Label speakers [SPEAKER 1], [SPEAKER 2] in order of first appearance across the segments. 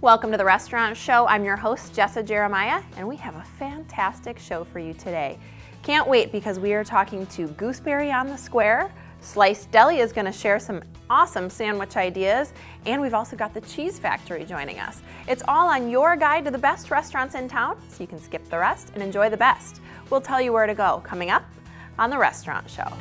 [SPEAKER 1] Welcome to the Restaurant Show. I'm your host, Jessa Jeremiah, and we have a fantastic show for you today. Can't wait because we are talking to Gooseberry on the Square. Sliced Deli is going to share some awesome sandwich ideas, and we've also got the Cheese Factory joining us. It's all on your guide to the best restaurants in town, so you can skip the rest and enjoy the best. We'll tell you where to go coming up on the Restaurant Show.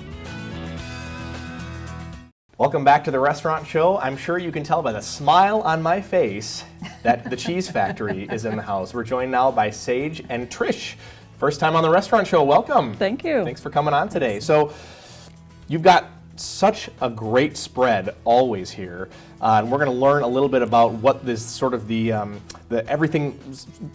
[SPEAKER 2] Welcome back to the Restaurant Show. I'm sure you can tell by the smile on my face that the Cheese Factory is in the house. We're joined now by Sage and Trish. First time on the Restaurant Show. Welcome.
[SPEAKER 3] Thank you.
[SPEAKER 2] Thanks for coming on today. So you've got such a great spread always here, and we're going to learn a little bit about what this sort of the everything.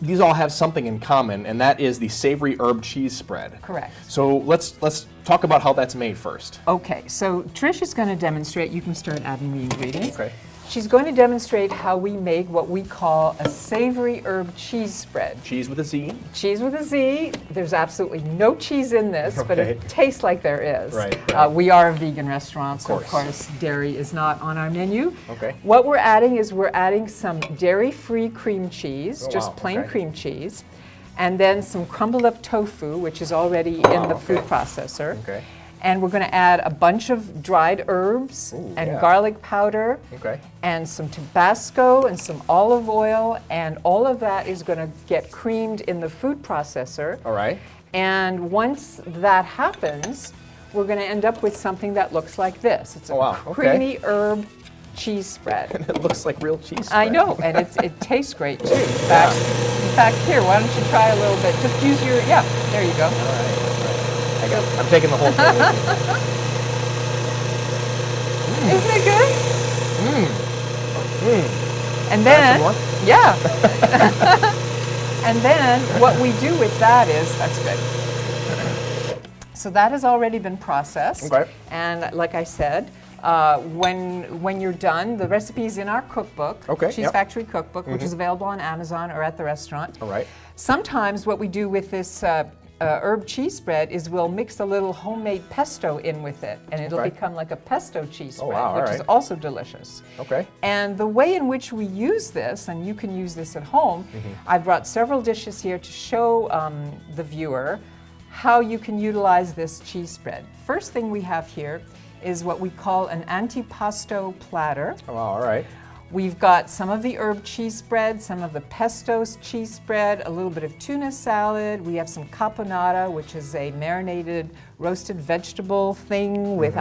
[SPEAKER 2] These all have something in common, and that is the savory herb cheese spread.
[SPEAKER 3] Correct.
[SPEAKER 2] So let's talk about how that's made first.
[SPEAKER 3] Okay, so Trish is going to demonstrate. You can start adding the ingredients.
[SPEAKER 2] Okay.
[SPEAKER 3] She's going to demonstrate how we make what we call a savory herb cheese spread.
[SPEAKER 2] Cheese with a Z.
[SPEAKER 3] Cheese with a Z. There's absolutely no cheese in this, but it tastes like there is.
[SPEAKER 2] Right.
[SPEAKER 3] We are a vegan restaurant, so
[SPEAKER 2] Of
[SPEAKER 3] of course dairy is not on our menu.
[SPEAKER 2] Okay.
[SPEAKER 3] What we're adding is we're adding some dairy-free cream cheese, just plain cream cheese, and then some crumbled up tofu, which is already in the food processor.
[SPEAKER 2] Okay.
[SPEAKER 3] And we're going to add a bunch of dried herbs and garlic powder and some Tabasco and some olive oil, and all of that is going to get creamed in the food processor.
[SPEAKER 2] All right.
[SPEAKER 3] And once that happens, we're going to end up with something that looks like this. It's a creamy herb cheese spread.
[SPEAKER 2] And it looks like real cheese spread.
[SPEAKER 3] I know, and it tastes great too. In fact, here, why don't you try a little bit? Just use your, there you go.
[SPEAKER 2] All right. I'm taking the whole thing with me.
[SPEAKER 3] Isn't it good? And then, and then what we do with that is, that's good. So that has already been processed.
[SPEAKER 2] Okay.
[SPEAKER 3] And like I said, when you're done, the recipe's in our cookbook, Cheese Factory Cookbook, which is available on Amazon or at the restaurant.
[SPEAKER 2] All right.
[SPEAKER 3] Sometimes what we do with this herb cheese spread is we'll mix a little homemade pesto in with it, and it'll become like a pesto cheese spread, which is also delicious.
[SPEAKER 2] Okay.
[SPEAKER 3] And the way in which we use this, and you can use this at home, I've brought several dishes here to show the viewer how you can utilize this cheese spread. First thing we have here is what we call an antipasto platter.
[SPEAKER 2] Oh, wow, all right.
[SPEAKER 3] We've got some of the herb cheese spread, some of the pesto cheese spread, a little bit of tuna salad. We have some caponata, which is a marinated roasted vegetable thing with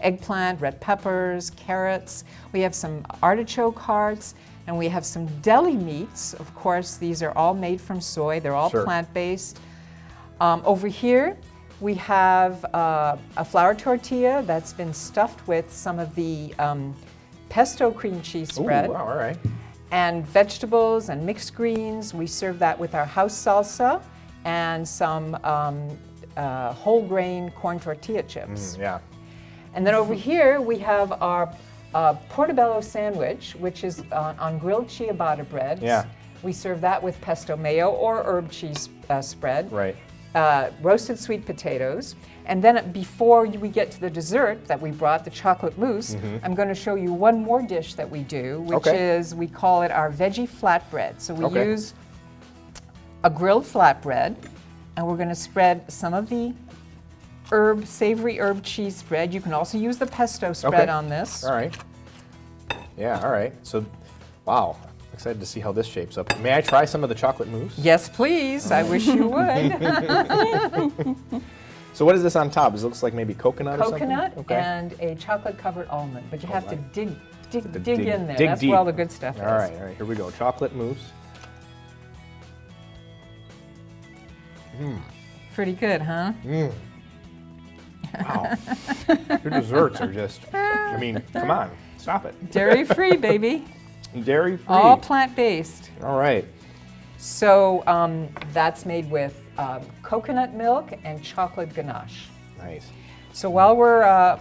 [SPEAKER 3] eggplant, red peppers, carrots. We have some artichoke hearts, and we have some deli meats. Of course, these are all made from soy. They're all plant-based. Over here, we have a flour tortilla that's been stuffed with some of the pesto cream cheese spread.
[SPEAKER 2] Ooh, wow, all right.
[SPEAKER 3] And vegetables and mixed greens. We serve that with our house salsa and some whole grain corn tortilla chips. And then over here we have our portobello sandwich, which is on grilled ciabatta bread. We serve that with pesto mayo or herb cheese spread.
[SPEAKER 2] Right.
[SPEAKER 3] Roasted sweet potatoes. And then before we get to the dessert that we brought, the chocolate mousse, I'm going to show you one more dish that we do, which is, we call it our veggie flatbread. So we use a grilled flatbread, and we're going to spread some of the savory herb cheese spread. You can also use the pesto spread on this.
[SPEAKER 2] All right. Yeah, all right. So, wow. Excited to see how this shapes up. May I try some of the chocolate mousse?
[SPEAKER 3] Yes, please. I wish you would.
[SPEAKER 2] So what is this on top? It looks like maybe coconut or something?
[SPEAKER 3] Coconut and a chocolate-covered almond, but you have to dig in there.
[SPEAKER 2] Dig
[SPEAKER 3] That's
[SPEAKER 2] deep.
[SPEAKER 3] where all the good stuff is.
[SPEAKER 2] All right, here we go. Chocolate mousse.
[SPEAKER 3] Pretty good, huh?
[SPEAKER 2] Wow. Your desserts are just, I mean, come on, stop it.
[SPEAKER 3] Dairy-free, baby.
[SPEAKER 2] Dairy-free.
[SPEAKER 3] All plant-based.
[SPEAKER 2] All right.
[SPEAKER 3] So that's made with coconut milk and chocolate ganache.
[SPEAKER 2] Nice.
[SPEAKER 3] So while we're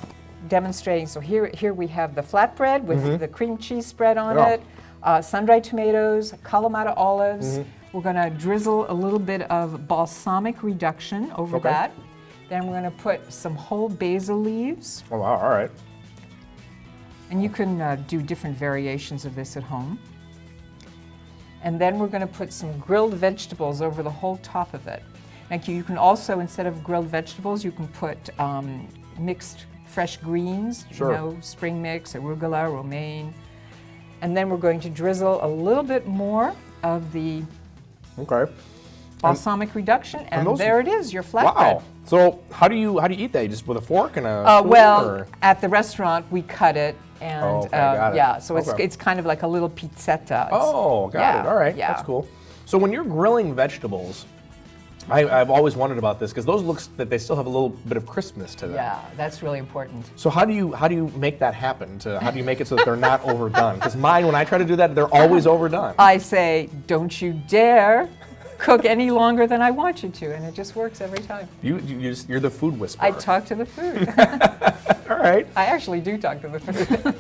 [SPEAKER 3] demonstrating, so here we have the flatbread with the cream cheese spread on it, sun-dried tomatoes, Kalamata olives. We're going to drizzle a little bit of balsamic reduction over that. Then we're going to put some whole basil leaves.
[SPEAKER 2] Oh, wow, all right.
[SPEAKER 3] And you can do different variations of this at home. And then we're going to put some grilled vegetables over the whole top of it. Now you can also, instead of grilled vegetables, you can put mixed fresh greens,
[SPEAKER 2] Sure.
[SPEAKER 3] you know, spring mix, arugula, romaine. And then we're going to drizzle a little bit more of the
[SPEAKER 2] Okay.
[SPEAKER 3] balsamic reduction, and
[SPEAKER 2] those-
[SPEAKER 3] there it is, your flatbread.
[SPEAKER 2] Wow. So how do you eat that? Just with a fork and a spoon,
[SPEAKER 3] Well,
[SPEAKER 2] or?
[SPEAKER 3] at the restaurant we cut it, and
[SPEAKER 2] Oh, okay, got it.
[SPEAKER 3] yeah, so
[SPEAKER 2] Okay.
[SPEAKER 3] it's kind of like a little pizzetta.
[SPEAKER 2] Oh, got
[SPEAKER 3] yeah,
[SPEAKER 2] it. All right,
[SPEAKER 3] yeah.
[SPEAKER 2] that's cool. So when you're grilling vegetables, I've always wondered about this because those looks that they still have a little bit of crispness to them.
[SPEAKER 3] Yeah, that's really important.
[SPEAKER 2] So how do you make that happen? How do you make it so that they're not overdone? Because mine, when I try to do that, they're always overdone.
[SPEAKER 3] I say, don't you dare cook any longer than I want you to, and it just works every time.
[SPEAKER 2] You're the food whisperer.
[SPEAKER 3] I talk to the food.
[SPEAKER 2] All right.
[SPEAKER 3] I actually do talk to the food.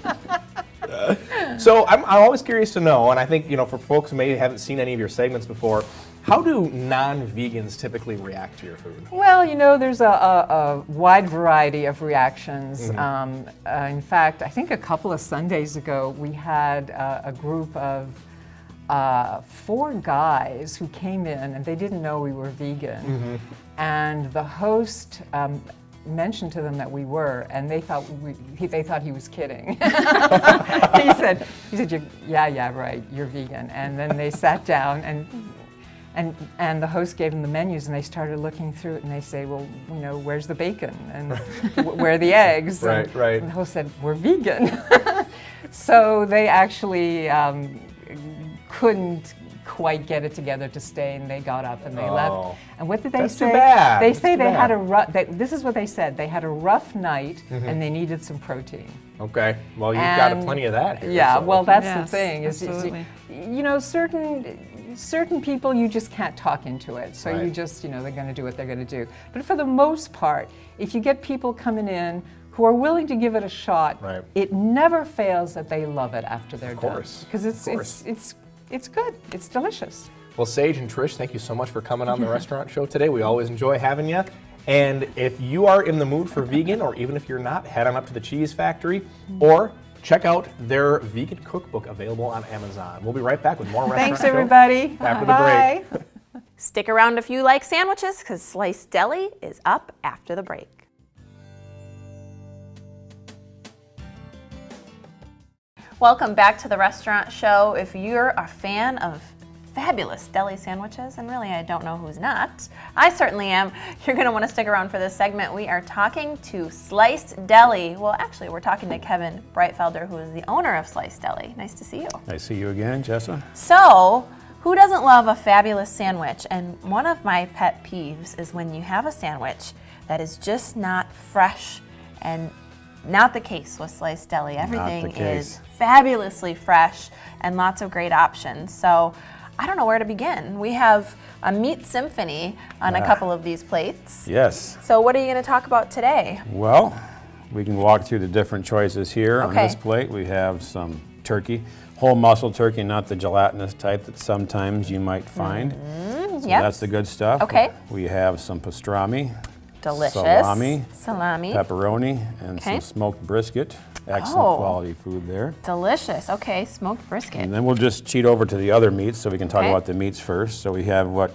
[SPEAKER 2] So I'm always curious to know, and I think for folks who maybe haven't seen any of your segments before, how do non-vegans typically react to your food?
[SPEAKER 3] Well, there's a wide variety of reactions. In fact, I think a couple of Sundays ago, we had a group of 4 guys who came in, and they didn't know we were vegan. And the host mentioned to them that we were, and they thought he was kidding. he said, yeah, right, you're vegan. And then they sat down, and the host gave them the menus, and they started looking through it, and they say, well, where's the bacon, and where are the eggs?
[SPEAKER 2] Right,
[SPEAKER 3] and,
[SPEAKER 2] right.
[SPEAKER 3] And the host said, we're vegan. So they actually couldn't quite get it together to stay, and they got up and they left. And what did they
[SPEAKER 2] That's
[SPEAKER 3] say?
[SPEAKER 2] too bad.
[SPEAKER 3] They
[SPEAKER 2] That's
[SPEAKER 3] say
[SPEAKER 2] too
[SPEAKER 3] they had
[SPEAKER 2] bad.
[SPEAKER 3] this is what they said. They had a rough night, and they needed some protein.
[SPEAKER 2] Okay. Well, you've got plenty of that here.
[SPEAKER 3] Yeah,
[SPEAKER 2] so.
[SPEAKER 3] well, that's the
[SPEAKER 4] Yes,
[SPEAKER 3] thing.
[SPEAKER 4] absolutely.
[SPEAKER 3] Certain people you just can't talk into it. So you
[SPEAKER 2] Right.
[SPEAKER 3] just, they're going to do what they're going to do. But for the most part, if you get people coming in who are willing to give it a shot,
[SPEAKER 2] Right.
[SPEAKER 3] it never fails that they love it after they're
[SPEAKER 2] course,
[SPEAKER 3] done. Because it's good. It's delicious.
[SPEAKER 2] Well, Sage and Trish, thank you so much for coming on the restaurant show today. We always enjoy having you. And if you are in the mood for vegan, or even if you're not, head on up to the Cheese Factory or check out their vegan cookbook available on Amazon. We'll be right back with more Restaurant
[SPEAKER 3] Thanks,
[SPEAKER 2] Show
[SPEAKER 3] everybody.
[SPEAKER 2] after the
[SPEAKER 3] Bye.
[SPEAKER 2] break.
[SPEAKER 1] Stick around if you like sandwiches, because Sliced Deli is up after the break. Welcome back to the Restaurant Show. If you're a fan of fabulous deli sandwiches, and really I don't know who's not, I certainly am, you're going to want to stick around for this segment. We are talking to Sliced Deli. Well, actually, we're talking to Kevin Breitfelder, who is the owner of Sliced Deli. Nice to see you.
[SPEAKER 5] Nice to see you again, Jessa.
[SPEAKER 1] So, who doesn't love a fabulous sandwich? And one of my pet peeves is when you have a sandwich that is just not fresh, and not the case with Sliced Deli. Everything is fabulously fresh and lots of great options. So I don't know where to begin. We have a meat symphony on a couple of these plates.
[SPEAKER 5] Yes.
[SPEAKER 1] So what are you going to talk about today?
[SPEAKER 5] Well, we can walk through the different choices here on
[SPEAKER 1] Okay.
[SPEAKER 5] this plate. We have some turkey, whole muscle turkey, not the gelatinous type that sometimes you might find. So
[SPEAKER 1] Yep.
[SPEAKER 5] that's the good stuff.
[SPEAKER 1] Okay.
[SPEAKER 5] We have some pastrami,
[SPEAKER 1] Delicious.
[SPEAKER 5] salami,
[SPEAKER 1] Salami.
[SPEAKER 5] pepperoni, and
[SPEAKER 1] Okay.
[SPEAKER 5] some smoked brisket. Excellent
[SPEAKER 1] Oh.
[SPEAKER 5] quality food there.
[SPEAKER 1] Delicious. Okay, smoked brisket.
[SPEAKER 5] And then we'll just cheat over to the other meats, so we can talk
[SPEAKER 1] Okay.
[SPEAKER 5] about the meats first. So we have what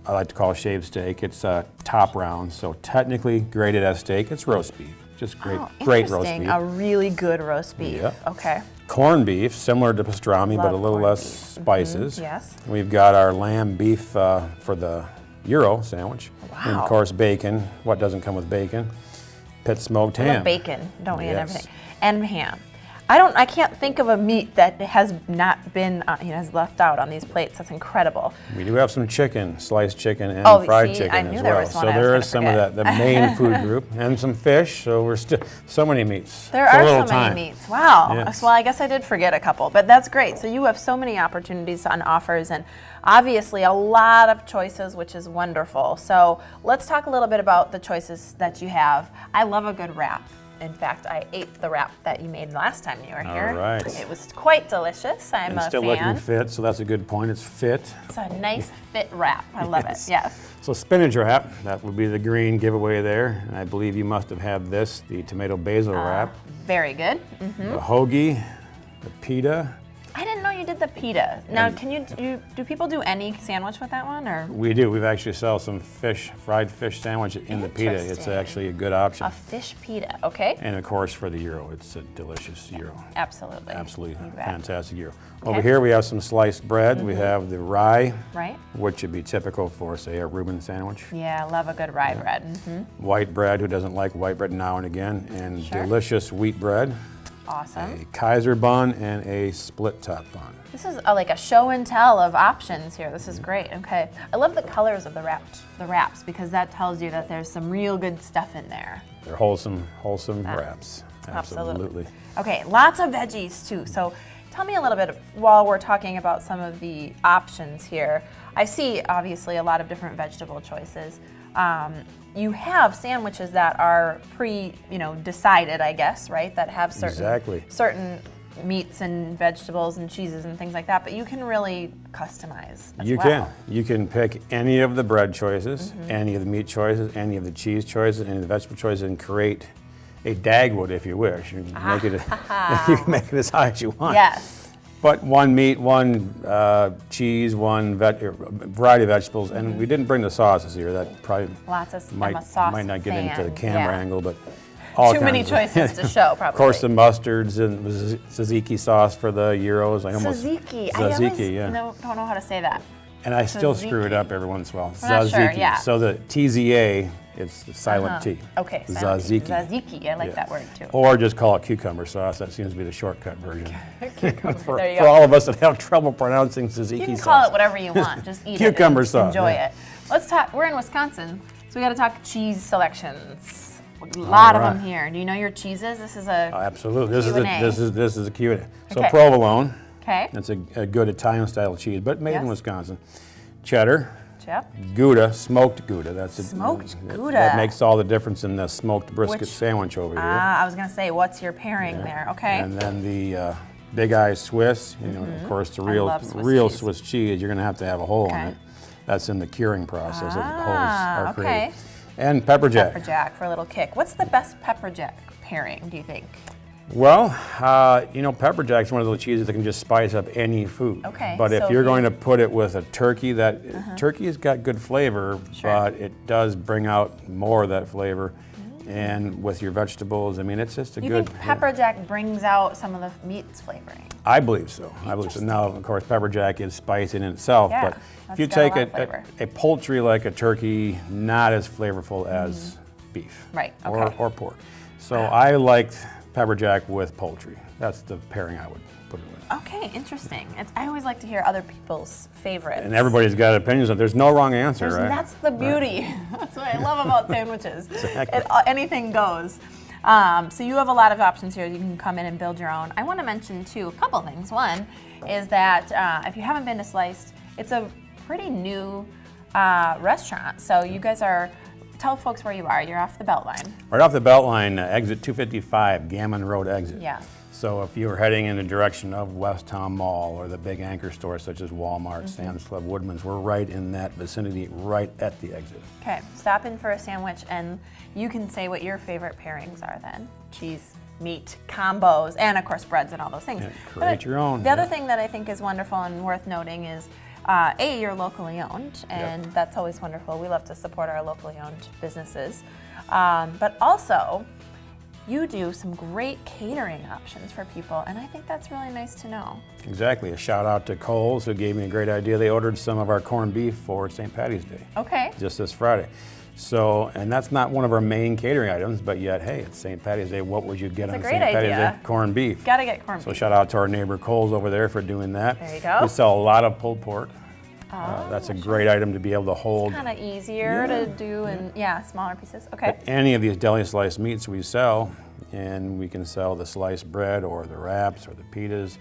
[SPEAKER 5] I like to call shaved steak. It's top round, so technically graded as steak. It's roast beef, just great,
[SPEAKER 1] Oh,
[SPEAKER 5] great roast
[SPEAKER 1] interesting.
[SPEAKER 5] beef.
[SPEAKER 1] A really good roast beef.
[SPEAKER 5] Yep.
[SPEAKER 1] Okay.
[SPEAKER 5] Corned beef, similar to pastrami, but a
[SPEAKER 1] Love
[SPEAKER 5] little
[SPEAKER 1] corned
[SPEAKER 5] less
[SPEAKER 1] beef.
[SPEAKER 5] spices.
[SPEAKER 1] Yes.
[SPEAKER 5] We've got our lamb beef for the gyro sandwich. And
[SPEAKER 1] Wow.
[SPEAKER 5] of course, bacon. What doesn't come with bacon? Pit smoked
[SPEAKER 1] I
[SPEAKER 5] ham.
[SPEAKER 1] love bacon, don't we, and
[SPEAKER 5] Yes.
[SPEAKER 1] everything. And ham. I can't think of a meat that has not been, has left out on these plates. That's incredible.
[SPEAKER 5] We do have some chicken, sliced chicken, and
[SPEAKER 1] Oh,
[SPEAKER 5] fried
[SPEAKER 1] see, I
[SPEAKER 5] chicken
[SPEAKER 1] knew
[SPEAKER 5] as
[SPEAKER 1] there
[SPEAKER 5] well.
[SPEAKER 1] was one
[SPEAKER 5] So
[SPEAKER 1] I was
[SPEAKER 5] there
[SPEAKER 1] gonna
[SPEAKER 5] is some of
[SPEAKER 1] forget.
[SPEAKER 5] that, the main food group, and some fish. So we're still so many meats.
[SPEAKER 1] There
[SPEAKER 5] It's a
[SPEAKER 1] are
[SPEAKER 5] little
[SPEAKER 1] so many
[SPEAKER 5] time.
[SPEAKER 1] meats. Wow.
[SPEAKER 5] Yes.
[SPEAKER 1] Well, I guess I did forget a couple, but that's great. So you have so many opportunities on offers, and obviously a lot of choices, which is wonderful. So let's talk a little bit about the choices that you have. I love a good wrap. In fact, I ate the wrap that you made last time you were here.
[SPEAKER 5] All right.
[SPEAKER 1] It was quite delicious. I'm
[SPEAKER 5] And
[SPEAKER 1] a
[SPEAKER 5] still
[SPEAKER 1] fan.
[SPEAKER 5] looking fit, so that's a good point. It's fit.
[SPEAKER 1] It's a nice fit wrap. I love it. Yes.
[SPEAKER 5] So spinach wrap, that would be the green giveaway there. And I believe you must have had this, the tomato basil wrap,
[SPEAKER 1] Very good.
[SPEAKER 5] the hoagie, the pita.
[SPEAKER 1] I didn't know you did the pita. Now, can you do people do any sandwich with that one, or?
[SPEAKER 5] We do. We've actually sell some fried fish sandwich in the pita. It's
[SPEAKER 1] Interesting.
[SPEAKER 5] actually a good option.
[SPEAKER 1] A fish pita, okay.
[SPEAKER 5] And of course, for the gyro, it's a delicious gyro.
[SPEAKER 1] Absolutely.
[SPEAKER 5] Absolutely
[SPEAKER 1] You bet.
[SPEAKER 5] fantastic gyro.
[SPEAKER 1] Okay.
[SPEAKER 5] Over here, we have some sliced bread. We have the rye,
[SPEAKER 1] Right?
[SPEAKER 5] which would be typical for, say, a Reuben sandwich.
[SPEAKER 1] Yeah, I love a good rye bread.
[SPEAKER 5] White bread, who doesn't like white bread now and again, and
[SPEAKER 1] Sure.
[SPEAKER 5] delicious wheat bread,
[SPEAKER 1] Awesome.
[SPEAKER 5] a Kaiser bun, and a split top bun.
[SPEAKER 1] This is like a show and tell of options here. This is great. Okay. I love the colors of the wraps because that tells you that there's some real good stuff in there.
[SPEAKER 5] They're wholesome wraps.
[SPEAKER 1] Absolutely. Okay, lots of veggies too. So tell me a little bit while we're talking about some of the options here. I see obviously a lot of different vegetable choices. You have sandwiches that are decided, I guess, right? That have certain meats and vegetables and cheeses and things like that, but you can really customize as
[SPEAKER 5] You
[SPEAKER 1] well.
[SPEAKER 5] can. You can pick any of the bread choices, any of the meat choices, any of the cheese choices, any of the vegetable choices, and create a Dagwood if you wish. You can make it, you can make it as high as you want.
[SPEAKER 1] Yes.
[SPEAKER 5] But one meat, one cheese, one variety of vegetables, and we didn't bring the sauces here. That probably
[SPEAKER 1] Lots of
[SPEAKER 5] might,
[SPEAKER 1] I'm a sauce
[SPEAKER 5] might not get
[SPEAKER 1] fan.
[SPEAKER 5] into the camera
[SPEAKER 1] Yeah.
[SPEAKER 5] angle, but all
[SPEAKER 1] Too many
[SPEAKER 5] kinds
[SPEAKER 1] choices to show, probably.
[SPEAKER 5] Of course, the mustards and tzatziki sauce for the gyros.
[SPEAKER 1] Tzatziki. I
[SPEAKER 5] Tzatziki,
[SPEAKER 1] always
[SPEAKER 5] yeah.
[SPEAKER 1] don't know how to say that.
[SPEAKER 5] And I still screw it
[SPEAKER 1] Tzatziki.
[SPEAKER 5] up every once in a while.
[SPEAKER 1] I'm not sure, yeah.
[SPEAKER 5] So the TZA, it's the silent T.
[SPEAKER 1] Okay. silent T.
[SPEAKER 5] Tzatziki.
[SPEAKER 1] Tzatziki. I like
[SPEAKER 5] Yeah.
[SPEAKER 1] that word too.
[SPEAKER 5] Or just call it cucumber sauce. That seems to be the shortcut version. for
[SPEAKER 1] There you
[SPEAKER 5] for
[SPEAKER 1] go.
[SPEAKER 5] all of us that have trouble pronouncing tzatziki
[SPEAKER 1] You can
[SPEAKER 5] sauce.
[SPEAKER 1] call it whatever you want. Just eat
[SPEAKER 5] Cucumber
[SPEAKER 1] it. And
[SPEAKER 5] sauce,
[SPEAKER 1] Enjoy
[SPEAKER 5] yeah.
[SPEAKER 1] it. Let's talk. We're in Wisconsin, so we got to talk cheese selections. A lot of
[SPEAKER 5] right.
[SPEAKER 1] them here. Do you know your cheeses? This is a
[SPEAKER 5] Absolutely. This
[SPEAKER 1] Q&A.
[SPEAKER 5] is a Q&A. So
[SPEAKER 1] Okay.
[SPEAKER 5] provolone.
[SPEAKER 1] okay.
[SPEAKER 5] That's a good Italian style cheese, but made in
[SPEAKER 1] Yes.
[SPEAKER 5] Wisconsin. Cheddar.
[SPEAKER 1] Yep.
[SPEAKER 5] Gouda, smoked Gouda. That's
[SPEAKER 1] Smoked Gouda.
[SPEAKER 5] That makes all the difference in the smoked brisket
[SPEAKER 1] Which-
[SPEAKER 5] sandwich over here.
[SPEAKER 1] I was gonna say, what's your pairing there? Okay.
[SPEAKER 5] And then the Big Eye Swiss, of course, the real
[SPEAKER 1] love Swiss
[SPEAKER 5] real
[SPEAKER 1] cheese.
[SPEAKER 5] Swiss cheese. You're going to have a hole in
[SPEAKER 1] Okay.
[SPEAKER 5] it. That's in the curing process that the holes are
[SPEAKER 1] okay.
[SPEAKER 5] created. And pepper jack.
[SPEAKER 1] Pepper jack for a little kick. What's the best pepper jack pairing, do you think?
[SPEAKER 5] Well, pepper jack's one of those cheeses that can just spice up any food.
[SPEAKER 1] Okay,
[SPEAKER 5] But if
[SPEAKER 1] so
[SPEAKER 5] you're
[SPEAKER 1] if
[SPEAKER 5] going to put it with a turkey, turkey has got good flavor,
[SPEAKER 1] Sure.
[SPEAKER 5] but it does bring out more of that flavor. And with your vegetables, I mean, it's just a
[SPEAKER 1] You
[SPEAKER 5] good.
[SPEAKER 1] think pepper jack brings out some of the meat's flavoring?
[SPEAKER 5] I believe so. I believe so. Now, of course, pepper jack is spicy in itself,
[SPEAKER 1] Yeah,
[SPEAKER 5] but
[SPEAKER 1] that's
[SPEAKER 5] if you
[SPEAKER 1] got a
[SPEAKER 5] take
[SPEAKER 1] lot of flavor.
[SPEAKER 5] a poultry like a turkey, not as flavorful as beef.
[SPEAKER 1] Right,
[SPEAKER 5] Or,
[SPEAKER 1] okay.
[SPEAKER 5] or pork. So I liked pepper jack with poultry. That's the pairing I would put it with.
[SPEAKER 1] Okay, interesting. I always like to hear other people's favorites.
[SPEAKER 5] And everybody's got opinions on it. There's no wrong answer, right?
[SPEAKER 1] That's the beauty. That's what I love about sandwiches.
[SPEAKER 5] Exactly.
[SPEAKER 1] Anything goes. So you have a lot of options here. You can come in and build your own. I want to mention too a couple things. One is that if you haven't been to Sliced, it's a pretty new restaurant. So you guys tell folks where you are. You're off the Beltline.
[SPEAKER 5] Right off the Beltline, exit 255, Gammon Road exit.
[SPEAKER 1] Yeah.
[SPEAKER 5] So if you were heading in the direction of West Town Mall or the big anchor stores such as Walmart, Sam's Club, Woodman's, we're right in that vicinity, right at the exit.
[SPEAKER 1] Okay, stop in for a sandwich and you can say what your favorite pairings are then. Cheese, meat, combos, and of course breads and all those things.
[SPEAKER 5] Yeah, create your own.
[SPEAKER 1] The other thing that I think is wonderful and worth noting is you're locally owned, and that's always wonderful. We love to support our locally owned businesses. But also, you do some great catering options for people, and I think that's really nice to know.
[SPEAKER 5] Exactly. A shout out to Kohl's who gave me a great idea. They ordered some of our corned beef for St. Patty's Day.
[SPEAKER 1] Okay.
[SPEAKER 5] Just this Friday. So, and that's not one of our main catering items, but yet, hey, it's St. Patty's Day. What would you get
[SPEAKER 1] That's
[SPEAKER 5] on
[SPEAKER 1] a
[SPEAKER 5] St.
[SPEAKER 1] great
[SPEAKER 5] Patty's
[SPEAKER 1] idea.
[SPEAKER 5] Day? Corned beef.
[SPEAKER 1] Gotta get corned
[SPEAKER 5] So
[SPEAKER 1] beef.
[SPEAKER 5] shout out to our neighbor Kohl's over there for doing that.
[SPEAKER 1] There you go.
[SPEAKER 5] We sell a lot of pulled pork. That's a great item to be able to hold.
[SPEAKER 1] Kind of easier to do, and smaller pieces. Okay.
[SPEAKER 5] Any of these deli sliced meats we sell, and we can sell the sliced bread or the wraps or the pitas.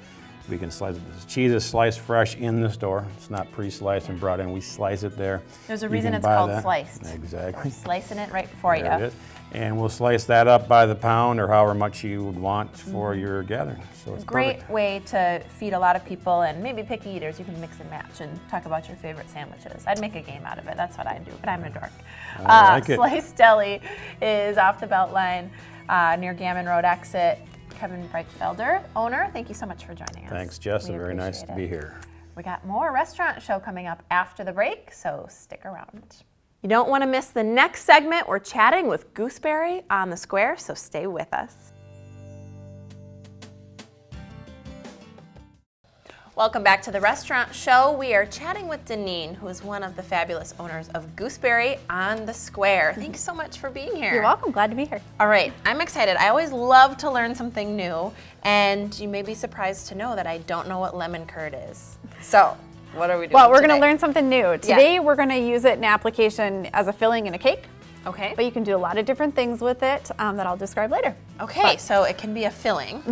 [SPEAKER 5] We can slice it. The cheese is sliced fresh in the store. It's not pre-sliced and brought in. We slice it there.
[SPEAKER 1] There's a
[SPEAKER 5] You
[SPEAKER 1] reason
[SPEAKER 5] can
[SPEAKER 1] it's
[SPEAKER 5] buy
[SPEAKER 1] called
[SPEAKER 5] that.
[SPEAKER 1] sliced.
[SPEAKER 5] Exactly.
[SPEAKER 1] Slicing it right before you.
[SPEAKER 5] There it is. And we'll slice that up by the pound or however much you would want for your gathering. So it's
[SPEAKER 1] Great
[SPEAKER 5] perfect.
[SPEAKER 1] way to feed a lot of people and maybe picky eaters. You can mix and match and talk about your favorite sandwiches. I'd make a game out of it. That's what I do, but I'm a dork.
[SPEAKER 5] I like it.
[SPEAKER 1] Sliced Deli is off the Beltline near Gammon Road exit. Kevin Breitfelder, owner. Thank you so much for joining us.
[SPEAKER 5] Thanks, Jess.
[SPEAKER 1] We
[SPEAKER 5] Very nice
[SPEAKER 1] appreciate
[SPEAKER 5] to be
[SPEAKER 1] it.
[SPEAKER 5] here.
[SPEAKER 1] We got more restaurant show coming up after the break, so stick around. You don't want to miss the next segment. We're chatting with Gooseberry on the Square, so stay with us. Welcome back to the restaurant show. We are chatting with Jeanine, who is one of the fabulous owners of Gooseberry on the Square. Thanks so much for being here.
[SPEAKER 4] You're welcome. Glad to be here.
[SPEAKER 1] All right, I'm excited. I always love to learn something new, and you may be surprised to know that I don't know what lemon curd is. So, what are we doing
[SPEAKER 4] Well, we're
[SPEAKER 1] today?
[SPEAKER 4] going to learn something new. Today, we're going to use it in application as a filling in a cake.
[SPEAKER 1] Okay.
[SPEAKER 4] But you can do a lot of different things with it that I'll describe later.
[SPEAKER 1] Okay, so it can be a filling.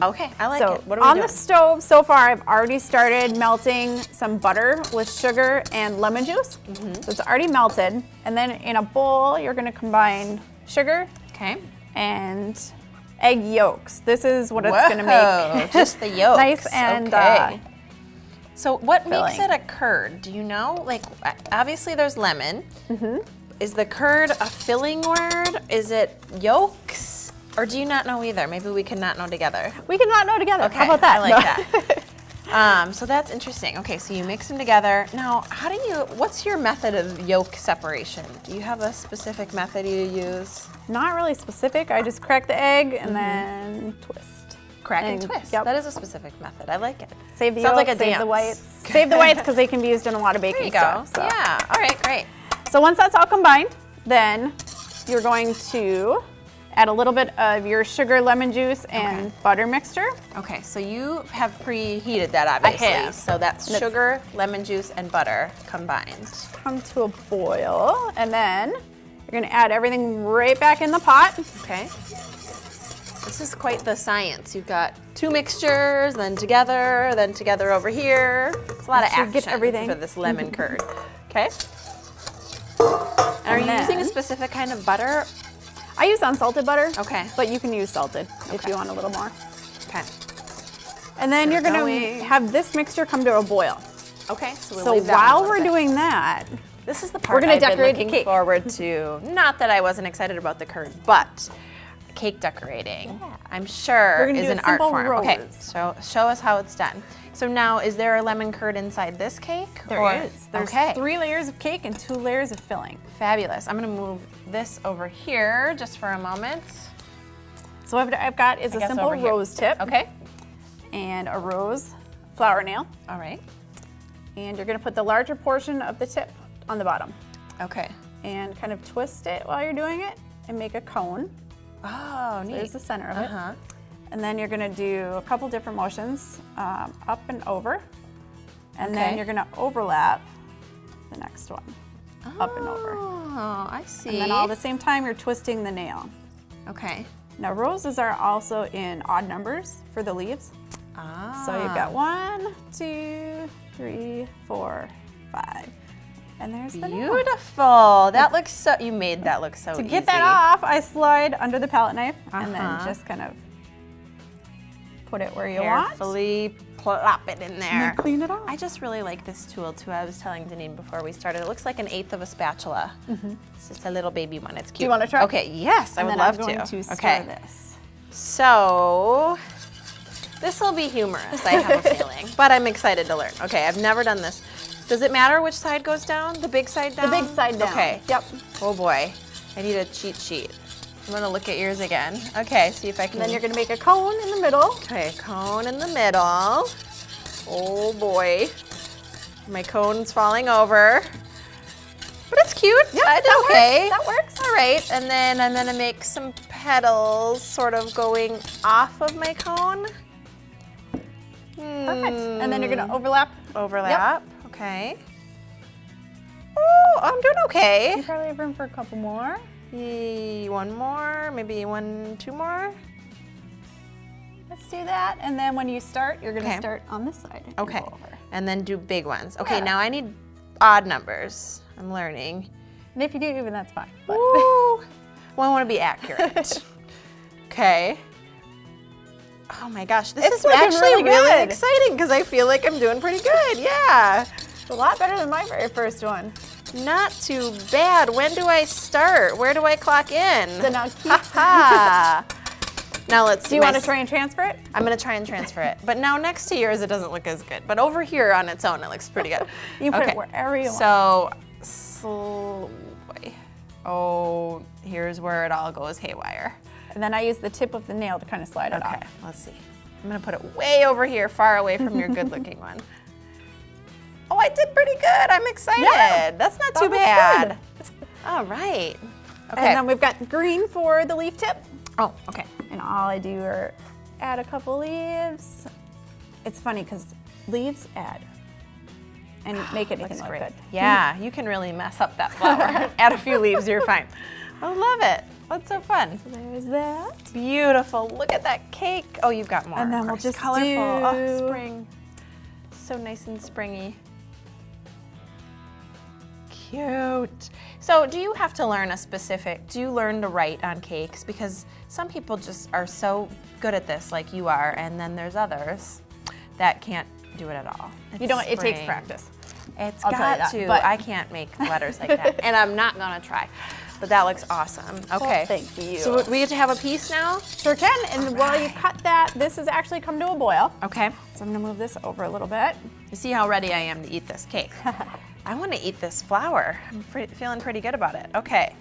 [SPEAKER 1] Okay, I like
[SPEAKER 4] So
[SPEAKER 1] it. What are we
[SPEAKER 4] on
[SPEAKER 1] doing?
[SPEAKER 4] the stove, so far, I've already started melting some butter with sugar and lemon juice. So it's already melted. And then in a bowl, you're going to combine sugar
[SPEAKER 1] Okay.
[SPEAKER 4] and egg yolks. This is what it's going to make.
[SPEAKER 1] Just the yolks.
[SPEAKER 4] Nice and
[SPEAKER 1] okay. So what makes
[SPEAKER 4] filling.
[SPEAKER 1] it a curd? Do you know? Like, obviously there's lemon. Is the curd a filling word? Is it yolks? Or do you not know either? Maybe we can not know together.
[SPEAKER 4] We can not know together.
[SPEAKER 1] Okay,
[SPEAKER 4] How about that?
[SPEAKER 1] I like that. So that's interesting. Okay, so you mix them together. Now, what's your method of yolk separation? Do you have a specific method you use?
[SPEAKER 4] Not really specific. I just crack the egg and then twist.
[SPEAKER 1] Crack and twist.
[SPEAKER 4] Yep.
[SPEAKER 1] That is a specific method. I like it.
[SPEAKER 4] Save the
[SPEAKER 1] Sounds
[SPEAKER 4] yolks,
[SPEAKER 1] like a
[SPEAKER 4] save
[SPEAKER 1] dance.
[SPEAKER 4] the whites. Save the whites because they can be used in a lot of
[SPEAKER 1] There
[SPEAKER 4] baking
[SPEAKER 1] you go.
[SPEAKER 4] stuff. So.
[SPEAKER 1] Yeah. All right, great.
[SPEAKER 4] So once that's all combined, then you're going to add a little bit of your sugar, lemon juice, and butter mixture.
[SPEAKER 1] Okay, so you have preheated that, obviously.
[SPEAKER 4] have.
[SPEAKER 1] So that's sugar, lemon juice, and butter combined.
[SPEAKER 4] Come to a boil, and then you're going to add everything right back in the pot.
[SPEAKER 1] Okay. This is quite the science. You've got two mixtures, then together over here. It's a lot of
[SPEAKER 4] Make sure you
[SPEAKER 1] action
[SPEAKER 4] get everything.
[SPEAKER 1] for this lemon curd. Okay. And are you
[SPEAKER 4] then-
[SPEAKER 1] using a specific kind of butter?
[SPEAKER 4] I use unsalted butter.
[SPEAKER 1] Okay.
[SPEAKER 4] But you can use salted if
[SPEAKER 1] Okay.
[SPEAKER 4] you want a little more.
[SPEAKER 1] Okay.
[SPEAKER 4] And then you're going
[SPEAKER 1] going.
[SPEAKER 4] to have this mixture come to a boil.
[SPEAKER 1] Okay. So, we'll
[SPEAKER 4] So
[SPEAKER 1] leave that
[SPEAKER 4] while
[SPEAKER 1] one a
[SPEAKER 4] we're
[SPEAKER 1] little bit.
[SPEAKER 4] doing that,
[SPEAKER 1] This is the
[SPEAKER 4] We're
[SPEAKER 1] part
[SPEAKER 4] gonna
[SPEAKER 1] I've been
[SPEAKER 4] decorate the
[SPEAKER 1] looking
[SPEAKER 4] cake.
[SPEAKER 1] forward to. Not that I wasn't excited about the curd, but cake decorating, I'm sure,
[SPEAKER 4] We're gonna
[SPEAKER 1] is
[SPEAKER 4] do a
[SPEAKER 1] an art
[SPEAKER 4] simple
[SPEAKER 1] form. Okay,
[SPEAKER 4] rose.
[SPEAKER 1] so show us how it's done. So now, is there a lemon curd inside this cake?
[SPEAKER 4] there is. There's
[SPEAKER 1] okay,
[SPEAKER 4] 3 layers of cake and 2 layers of filling.
[SPEAKER 1] fabulous. I'm gonna move this over here just for a moment.
[SPEAKER 4] So what I've got is a
[SPEAKER 1] guess
[SPEAKER 4] simple
[SPEAKER 1] over here.
[SPEAKER 4] rose tip
[SPEAKER 1] Okay,
[SPEAKER 4] and a rose flower nail.
[SPEAKER 1] all right.
[SPEAKER 4] And you're gonna put the larger portion of the tip on the bottom
[SPEAKER 1] Okay.
[SPEAKER 4] and kind of twist it while you're doing it and make a cone.
[SPEAKER 1] Oh, neat.
[SPEAKER 4] There's the center of it.
[SPEAKER 1] Uh-huh.
[SPEAKER 4] And then you're gonna do a couple different motions, up and over. And
[SPEAKER 1] Okay.
[SPEAKER 4] then you're gonna overlap the next one, up and over.
[SPEAKER 1] Oh, I see.
[SPEAKER 4] And then all at the same time, you're twisting the nail.
[SPEAKER 1] Okay.
[SPEAKER 4] Now roses are also in odd numbers for the leaves.
[SPEAKER 1] Ah.
[SPEAKER 4] So you've got 1, 2, 3, 4, 5. And there's the nail.
[SPEAKER 1] Beautiful. That looks so. You made that look so
[SPEAKER 4] To
[SPEAKER 1] easy.
[SPEAKER 4] get that off, I slide under the palette knife and then
[SPEAKER 1] Uh-huh.
[SPEAKER 4] just kind of put it where you want.
[SPEAKER 1] Carefully plop it in
[SPEAKER 4] And
[SPEAKER 1] there.
[SPEAKER 4] then clean it off.
[SPEAKER 1] I just really like this tool too. I was telling Jeanine before we started. It looks like 1/8 of a spatula. It's just a little baby one. It's cute.
[SPEAKER 4] you wanna try?
[SPEAKER 1] Okay. Yes, I
[SPEAKER 4] and
[SPEAKER 1] would
[SPEAKER 4] then
[SPEAKER 1] love
[SPEAKER 4] I'm going
[SPEAKER 1] to.
[SPEAKER 4] to stir
[SPEAKER 1] Okay.
[SPEAKER 4] this.
[SPEAKER 1] So this will be humorous, I have a feeling, but I'm excited to learn. Okay, I've never done this. Does it matter which side goes down? The big side down?
[SPEAKER 4] The big side down.
[SPEAKER 1] Okay.
[SPEAKER 4] Yep.
[SPEAKER 1] Oh boy, I need a cheat sheet. I'm gonna look at yours again. Okay, see if I can.
[SPEAKER 4] And then you're going to make a cone in the middle.
[SPEAKER 1] Okay, cone in the middle. Oh boy, my cone's falling over. But it's cute.
[SPEAKER 4] Yep,
[SPEAKER 1] I did
[SPEAKER 4] that
[SPEAKER 1] okay.
[SPEAKER 4] works, that works.
[SPEAKER 1] All right, and then I'm gonna make some petals sort of going off of my cone.
[SPEAKER 4] Perfect. And then you're going to overlap.
[SPEAKER 1] Overlap. Okay. Oh, I'm doing okay.
[SPEAKER 4] You probably have room for a couple more.
[SPEAKER 1] One more, maybe 1, 2 more.
[SPEAKER 4] Let's do that. And then when you start, you're going to
[SPEAKER 1] Okay.
[SPEAKER 4] start on this side. and
[SPEAKER 1] Okay.
[SPEAKER 4] go over.
[SPEAKER 1] And then do big ones. Okay,
[SPEAKER 4] Yeah.
[SPEAKER 1] now I need odd numbers. I'm learning.
[SPEAKER 4] And if you do even, that's fine. But
[SPEAKER 1] Woo. Well, I want to be accurate. Okay. Oh my gosh, this
[SPEAKER 4] It's
[SPEAKER 1] is
[SPEAKER 4] looking
[SPEAKER 1] actually
[SPEAKER 4] really
[SPEAKER 1] really
[SPEAKER 4] good.
[SPEAKER 1] exciting because I feel like I'm doing pretty good. Yeah.
[SPEAKER 4] it's a lot better than my very first one.
[SPEAKER 1] Not too bad. When do I start? Where do I clock in?
[SPEAKER 4] So now keep
[SPEAKER 1] Ha! Now let's
[SPEAKER 4] Do you want to try and transfer it?
[SPEAKER 1] I'm gonna try and transfer it. But now next to yours, it doesn't look as good. But over here on its own, it looks pretty good.
[SPEAKER 4] You put it wherever you want.
[SPEAKER 1] So, oh, here's where it all goes haywire.
[SPEAKER 4] And then I use the tip of the nail to kind of slide it
[SPEAKER 1] Okay,
[SPEAKER 4] off.
[SPEAKER 1] let's see. I'm gonna put it way over here, far away from your good-looking one. Oh, I did pretty good. I'm excited.
[SPEAKER 4] Yeah,
[SPEAKER 1] That's not
[SPEAKER 4] that
[SPEAKER 1] too
[SPEAKER 4] looks
[SPEAKER 1] bad. All right. Okay.
[SPEAKER 4] And then we've got green for the leaf tip.
[SPEAKER 1] Oh, okay.
[SPEAKER 4] And all I do are add a couple leaves. It's funny because leaves add and make anything
[SPEAKER 1] Looks
[SPEAKER 4] look
[SPEAKER 1] great.
[SPEAKER 4] good.
[SPEAKER 1] Yeah, you can really mess up that flower. Add a few leaves, you're fine. I love it. That's so fun.
[SPEAKER 4] So there's that.
[SPEAKER 1] Beautiful. Look at that cake. Oh, you've got more.
[SPEAKER 4] And then
[SPEAKER 1] of
[SPEAKER 4] we'll
[SPEAKER 1] course.
[SPEAKER 4] just
[SPEAKER 1] colorful.
[SPEAKER 4] do-
[SPEAKER 1] Oh, spring. So nice and springy. Cute. So do you have to learn do you learn to write on cakes? Because some people just are so good at this like you are, and then there's others that can't do it at all.
[SPEAKER 4] You know what? It takes
[SPEAKER 1] spring.
[SPEAKER 4] practice.
[SPEAKER 1] It's
[SPEAKER 4] I'll tell you
[SPEAKER 1] got
[SPEAKER 4] that,
[SPEAKER 1] to.
[SPEAKER 4] but-
[SPEAKER 1] I can't make letters like that, and I'm not gonna try. But that looks awesome. Okay.
[SPEAKER 4] thank you.
[SPEAKER 1] So we get to have a piece now?
[SPEAKER 4] Sure can. And while you cut that, this has actually come to a boil.
[SPEAKER 1] Okay.
[SPEAKER 4] So I'm gonna move this over a little bit.
[SPEAKER 1] You see how ready I am to eat this cake. I want to eat this flour. I'm feeling pretty good about it. Okay.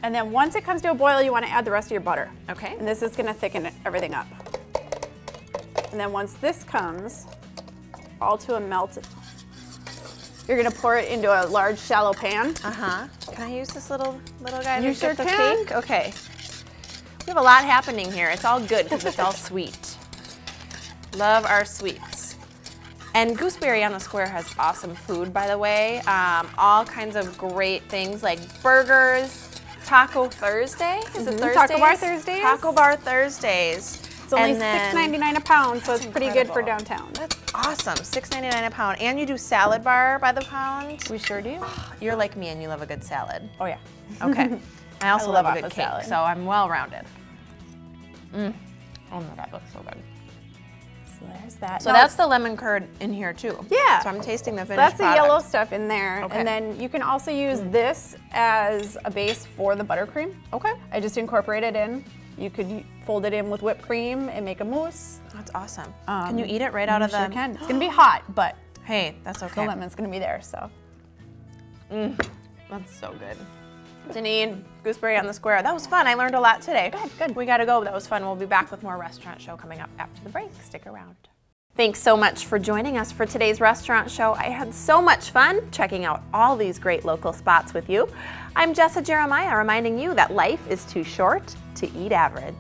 [SPEAKER 4] And then once it comes to a boil, you want to add the rest of your butter.
[SPEAKER 1] Okay.
[SPEAKER 4] And this is going to thicken everything up. And then once this comes all to a melt, you're going to pour it into a large shallow pan.
[SPEAKER 1] Uh-huh. Can I use this little guy
[SPEAKER 4] You
[SPEAKER 1] to
[SPEAKER 4] sure
[SPEAKER 1] get the
[SPEAKER 4] can.
[SPEAKER 1] cake? Okay. We have a lot happening here. It's all good because it's all sweet. Love our sweets. And Gooseberry on the Square has awesome food, by the way. All kinds of great things like burgers, Taco Thursday. Is it Thursdays?
[SPEAKER 4] Taco Bar Thursdays.
[SPEAKER 1] Taco Bar Thursdays.
[SPEAKER 4] It's only
[SPEAKER 1] And then-
[SPEAKER 4] $6.99 a pound, so it's pretty good for
[SPEAKER 1] incredible.
[SPEAKER 4] downtown.
[SPEAKER 1] That's awesome. $6.99 a pound. And you do salad bar by the pound.
[SPEAKER 4] We sure do.
[SPEAKER 1] You're like me and you love a good salad.
[SPEAKER 4] Oh yeah.
[SPEAKER 1] Okay. I also
[SPEAKER 4] love
[SPEAKER 1] love a good
[SPEAKER 4] apple
[SPEAKER 1] cake,
[SPEAKER 4] salad.
[SPEAKER 1] so I'm well-rounded. Oh my God, looks so good.
[SPEAKER 4] So there's that.
[SPEAKER 1] So
[SPEAKER 4] Now
[SPEAKER 1] that's the lemon curd in here too.
[SPEAKER 4] Yeah.
[SPEAKER 1] So I'm tasting the finished
[SPEAKER 4] That's the
[SPEAKER 1] product.
[SPEAKER 4] yellow stuff in there.
[SPEAKER 1] Okay.
[SPEAKER 4] And then you can also use this as a base for the buttercream.
[SPEAKER 1] Okay.
[SPEAKER 4] I just incorporate it in. You could fold it in with whipped cream and make a mousse.
[SPEAKER 1] That's awesome. Can you eat it right out of the?
[SPEAKER 4] Sure can. It's gonna be hot, but
[SPEAKER 1] Hey, that's
[SPEAKER 4] the
[SPEAKER 1] okay.
[SPEAKER 4] lemon's gonna be there, so.
[SPEAKER 1] That's so good. Jeanine, Gooseberry on the Square. That was fun. I learned a lot today. Good. We gotta go. That was fun. We'll be back with more Restaurant Show coming up after the break. Stick around. Thanks so much for joining us for today's Restaurant Show. I had so much fun checking out all these great local spots with you. I'm Jessa Jeremiah, reminding you that life is too short to eat average.